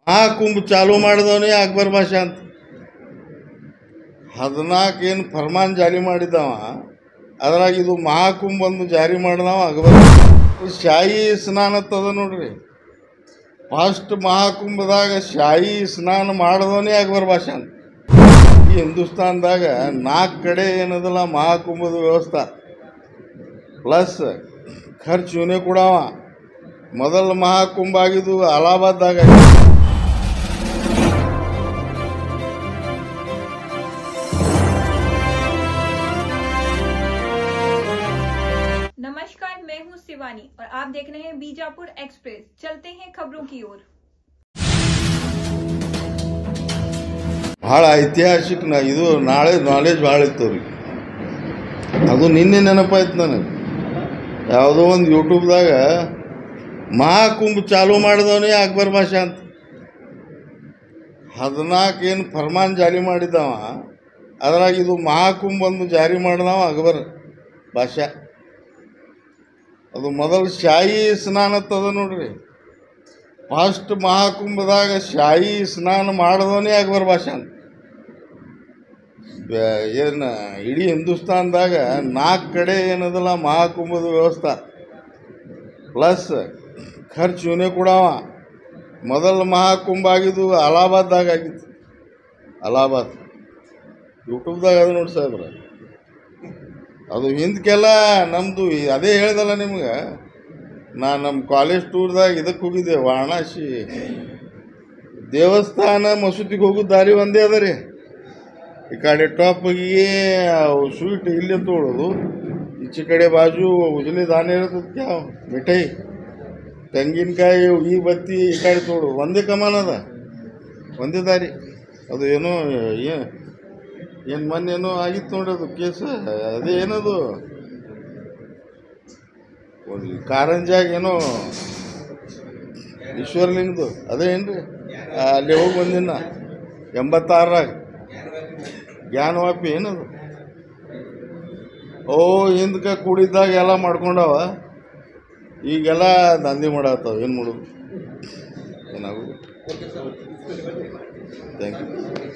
महाकुंभ चालू ಮಾಡಿದವನೇ ಅಕ್ಬರ್ ಬಾಷಾ ಅಂತ 14 ಏನು ಫರ್ಮಾನ್ ಜಾರಿ ಮಾಡಿದವ ಅದರಾಗ ಇದು ಮಹಾಕುಂಭ ಒಂದು ಜಾರಿ ಮಾಡಿದವ ಅಕ್ಬರ್ ಶಾಹಿ ಸ್ನಾನ ತದ ನೋಡ್ರಿ ಫಸ್ಟ್ ಮಹಾಕುಂಭದಾಗ ಶಾಹಿ ಸ್ನಾನ ಮಾಡಿದವನೇ ಅಕ್ಬರ್ ಬಾಷಾ ಅಂತ ಈ ಹಿಂದೂಸ್ತಾನದಾಗ 4 ಕಡೆ ಏನದಲ್ಲ ಮಹಾಕುಂಭದ ವ್ಯವಸ್ಥೆ ಪ್ಲಸ್ ಖರ್ಚು ಇವನೇ ಕೊಡವ ಮೊದಲ ಮಹಾಕುಂಭ ಆಗಿದ್ದು ಅಲಹಾಬಾದ್ದಾಗ नमस्कार, मैं हूं शिवानी और आप देख रहे हैं बीजापुर एक्सप्रेस। चलते हैं खबरों की ओर। ಭಾಳ ಐತಿಹಾಸಿಕ ಇದು ನಾಳೆ ನಾಲೆಜ್ ಭಾಳ ಇತ್ತು ಅವ್ರಿಗೆ ಅದು ನಿನ್ನೆ ನೆನಪಾಯ್ತು ನನಗೆ ಯಾವುದೋ ಒಂದು ಯೂಟ್ಯೂಬ್ದಾಗ ಮಹಾಕುಂಭ ಚಾಲೂ ಮಾಡಿದವನೇ ಅಕ್ಬರ್ ಬಾಷಾ ಅಂತ 14 ಏನು ಫರ್ಮಾನ್ ಜಾರಿ ಮಾಡಿದವ ಅದರಾಗ ಇದು ಮಹಾಕುಂಭ ಒಂದು ಜಾರಿ ಮಾಡಿದವ ಅಕ್ಬರ್ ಬಾಷಾ ಅದು ಮೊದಲು ಶಾಹಿ ಸ್ನಾನ ತದ ನೋಡ್ರಿ ಫಸ್ಟ್ ಮಹಾಕುಂಭದಾಗ ಶಾಹಿ ಸ್ನಾನ ಮಾಡಿದವನೇ ಅಕ್ಬರ್ ಬಾಷಾ ಅಂತ ಏನು ಇಡೀ ಹಿಂದೂಸ್ತಾನದಾಗ 4 ಕಡೆ ಏನದಲ್ಲ ಮಹಾಕುಂಭದ ವ್ಯವಸ್ಥೆ ಪ್ಲಸ್ ಖರ್ಚು ಇವನೇ ಕೊಡವ ಮೊದಲ ಮಹಾಕುಂಭ ಆಗಿದ್ದು ಅಲಹಾಬಾದ್ದಾಗ ಆಗಿತ್ತು ಅಲಹಾಬಾದ್ ಯೂಟ್ಯೂಬ್ದಾಗ ಅದು ನೋಡಿ ಸಾಹೇಬ್ರ ಅದು ಹಿಂದಕ್ಕೆಲ್ಲ ನಮ್ಮದು ಅದೇ ಹೇಳ್ದಲ್ಲ ನಿಮ್ಗೆ ನಾನು ನಮ್ಮ ಕಾಲೇಜ್ ಟೂರ್ದಾಗ ಇದಕ್ಕೆ ಹೋಗಿದ್ದೆ ವಾರಣಾಸಿ ದೇವಸ್ಥಾನ ಮಸೂದಿಗೆ ಹೋಗೋ ದಾರಿ ಒಂದೇ ಅದ ರೀ ಈ ಕಡೆ ಟಾಪಿಗೆ ಸ್ವೀಟ್ ಇಲ್ಲೇ ತೊಗೊಳೋದು ಈಚೆ ಕಡೆ ಬಾಜು ಉಜಲಿ ದಾನೆ ಇರ್ತದೆ ಕ್ಯಾವ ಮಿಠಾಯಿ ತೆಂಗಿನಕಾಯಿ ಈ ಬತ್ತಿ ಈ ಕಡೆ ತೊಗೊಳೋದು ಒಂದೇ ಕಮಾನ ಅದ ಒಂದೇ ದಾರಿ ಅದು ಏನೋ ಏನು ಮೊನ್ನೇನೋ ಆಗಿತ್ತು ನೋಡ್ರಿ ಅದು ಕೇಸ ಅದೇ ಏನದು ಕಾರಂಜಾಗ ಏನೋ ಈಶ್ವರಲಿಂಗದು ಅದೇ ಏನ್ರಿ ಅಲ್ಲಿ ಹೋಗಿ ಬಂದಿನ 86ರಾಗ ಜ್ಞಾನವಾಪಿ ಏನದು ಓ ಹಿಂದಕ್ಕೆ ಕೂಡಿದ್ದಾಗ ಎಲ್ಲ ಮಾಡ್ಕೊಂಡವ ಈಗೆಲ್ಲ ದಂಧೆ ಮಾಡತ್ತವ ಏನು ಮಾಡೋದು ಏನಾಗೋದು ಥ್ಯಾಂಕ್ ಯು